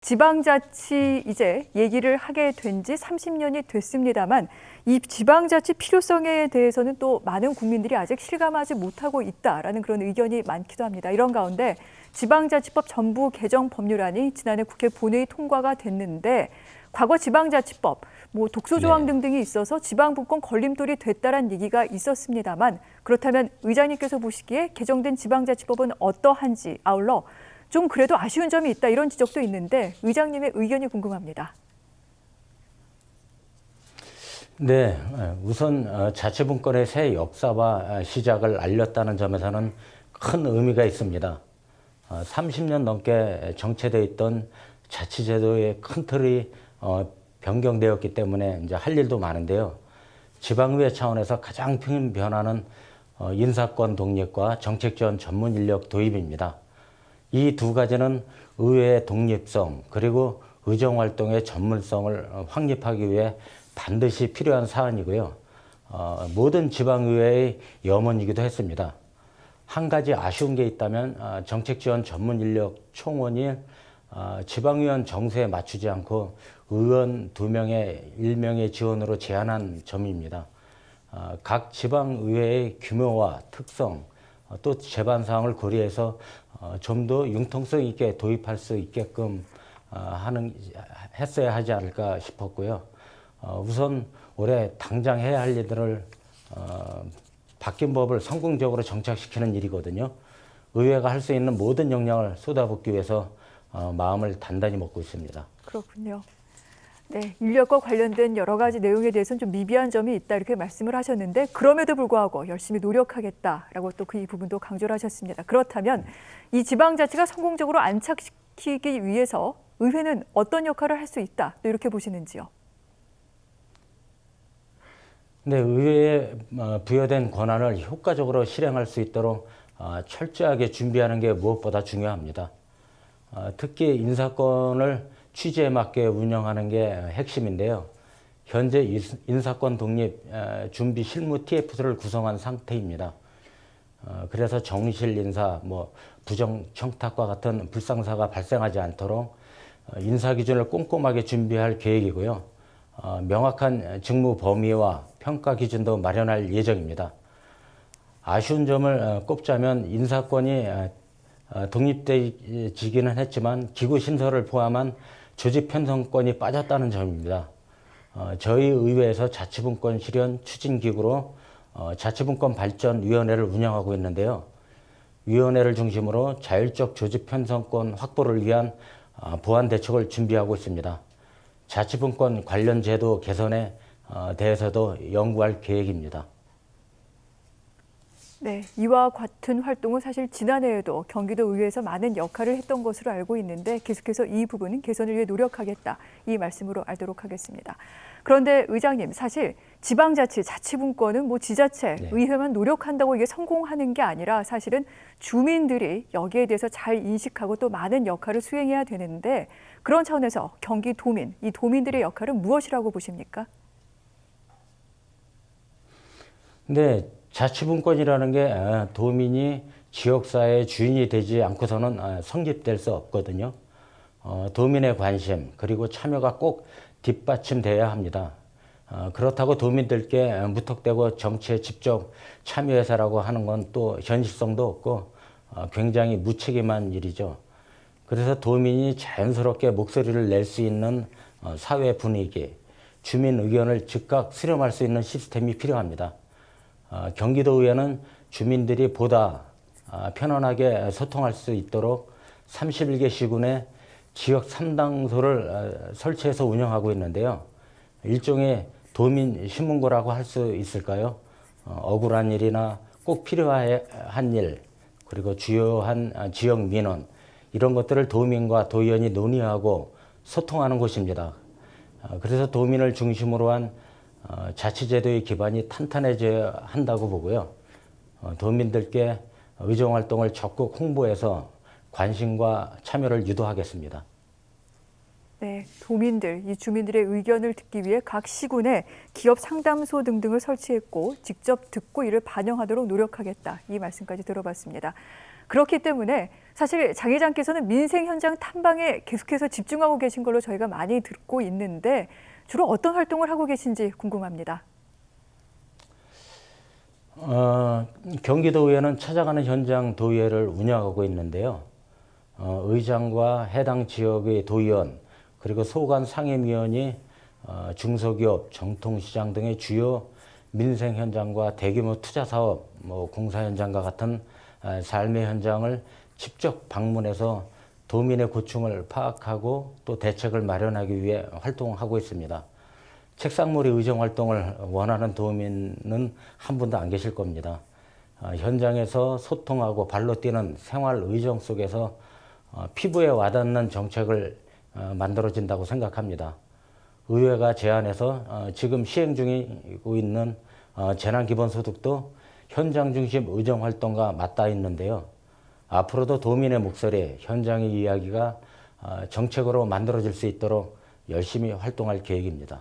지방자치 이제 얘기를 하게 된 지 30년이 됐습니다만 이 지방자치 필요성에 대해서는 또 많은 국민들이 아직 실감하지 못하고 있다라는 그런 의견이 많기도 합니다. 이런 가운데 지방자치법 전부 개정 법률안이 지난해 국회 본회의 통과가 됐는데 과거 지방자치법, 독소조항 등등이 있어서 지방분권 걸림돌이 됐다는 얘기가 있었습니다만 그렇다면 의장님께서 보시기에 개정된 지방자치법은 어떠한지 아울러 좀 그래도 아쉬운 점이 있다 이런 지적도 있는데 의장님의 의견이 궁금합니다. 네, 우선 자치분권의 새 역사와 시작을 알렸다는 점에서는 큰 의미가 있습니다. 30년 넘게 정체되어 있던 자치제도의 큰 틀이 변경되었기 때문에 이제 할 일도 많은데요. 지방의회 차원에서 가장 큰 변화는 인사권 독립과 정책지원 전문 인력 도입입니다. 이 두 가지는 의회의 독립성 그리고 의정활동의 전문성을 확립하기 위해 반드시 필요한 사안이고요. 모든 지방의회의 염원이기도 했습니다. 한 가지 아쉬운 게 있다면 정책지원 전문 인력 총원이 지방의원 정세에 맞추지 않고 의원 2명의 1명의 지원으로 제한한 점입니다. 각 지방의회의 규모와 특성 또 제반 사항을 고려해서 좀 더 융통성 있게 도입할 수 있게끔 했어야 하지 않을까 싶었고요. 우선 올해 당장 해야 할 일들을 바뀐 법을 성공적으로 정착시키는 일이거든요. 의회가 할 수 있는 모든 역량을 쏟아붓기 위해서 마음을 단단히 먹고 있습니다. 그렇군요. 네, 인력과 관련된 여러 가지 내용에 대해서는 좀 미비한 점이 있다 이렇게 말씀을 하셨는데 그럼에도 불구하고 열심히 노력하겠다라고 또 그 부분도 강조를 하셨습니다. 그렇다면 이 지방자치가 성공적으로 안착시키기 위해서 의회는 어떤 역할을 할 수 있다 또 이렇게 보시는지요? 네, 의회에 부여된 권한을 효과적으로 실행할 수 있도록 철저하게 준비하는 게 무엇보다 중요합니다. 특히 인사권을 취지에 맞게 운영하는 게 핵심인데요. 현재 인사권 독립 준비 실무 TF를 구성한 상태입니다. 그래서 정실 인사, 부정 청탁과 같은 불상사가 발생하지 않도록 인사 기준을 꼼꼼하게 준비할 계획이고요. 명확한 직무 범위와 평가 기준도 마련할 예정입니다. 아쉬운 점을 꼽자면 인사권이 독립되지기는 했지만 기구 신설을 포함한 조직 편성권이 빠졌다는 점입니다. 저희 의회에서 자치분권 실현 추진기구로 자치분권 발전위원회를 운영하고 있는데요. 위원회를 중심으로 자율적 조직 편성권 확보를 위한 보완 대책을 준비하고 있습니다. 자치분권 관련 제도 개선에 대해서도 연구할 계획입니다. 네, 이와 같은 활동은 사실 지난해에도 경기도의회에서 많은 역할을 했던 것으로 알고 있는데 계속해서 이 부분은 개선을 위해 노력하겠다 이 말씀으로 알도록 하겠습니다. 그런데 의장님, 사실 지방자치, 자치분권은 지자체, 의회만 노력한다고 이게 성공하는 게 아니라 사실은 주민들이 여기에 대해서 잘 인식하고 또 많은 역할을 수행해야 되는데 그런 차원에서 경기도민, 이 도민들의 역할은 무엇이라고 보십니까? 네. 자치분권이라는 게 도민이 지역사회의 주인이 되지 않고서는 성립될 수 없거든요. 도민의 관심 그리고 참여가 꼭 뒷받침돼야 합니다. 그렇다고 도민들께 무턱대고 정치에 직접 참여해서라고 하는 건 또 현실성도 없고 굉장히 무책임한 일이죠. 그래서 도민이 자연스럽게 목소리를 낼 수 있는 사회 분위기, 주민 의견을 즉각 수렴할 수 있는 시스템이 필요합니다. 경기도의회는 주민들이 보다 편안하게 소통할 수 있도록 31개 시군에 지역 3당소를 설치해서 운영하고 있는데요. 일종의 도민 신문고라고 할 수 있을까요? 억울한 일이나 꼭 필요한 일, 그리고 주요한 지역 민원, 이런 것들을 도민과 도의원이 논의하고 소통하는 곳입니다. 그래서 도민을 중심으로 한 자치제도의 기반이 탄탄해져야 한다고 보고요. 도민들께 의정활동을 적극 홍보해서 관심과 참여를 유도하겠습니다. 네, 도민들, 이 주민들의 의견을 듣기 위해 각 시군에 기업 상담소 등등을 설치했고 직접 듣고 이를 반영하도록 노력하겠다. 이 말씀까지 들어봤습니다. 그렇기 때문에 사실 장 회장께서는 민생 현장 탐방에 계속해서 집중하고 계신 걸로 저희가 많이 듣고 있는데 주로 어떤 활동을 하고 계신지 궁금합니다. 경기도의회는 찾아가는 현장 도의회를 운영하고 있는데요. 의장과 해당 지역의 도의원 그리고 소관 상임위원이 중소기업, 정통시장 등의 주요 민생 현장과 대규모 투자 사업, 공사 현장과 같은 삶의 현장을 직접 방문해서 도민의 고충을 파악하고 또 대책을 마련하기 위해 활동하고 있습니다. 책상머리 의정 활동을 원하는 도민은 한 분도 안 계실 겁니다. 현장에서 소통하고 발로 뛰는 생활 의정 속에서 피부에 와닿는 정책을 만들어진다고 생각합니다. 의회가 제안해서 지금 시행 중이고 있는 재난기본소득도 현장 중심 의정 활동과 맞닿아 있는데요. 앞으로도 도민의 목소리, 현장의 이야기가 정책으로 만들어질 수 있도록 열심히 활동할 계획입니다.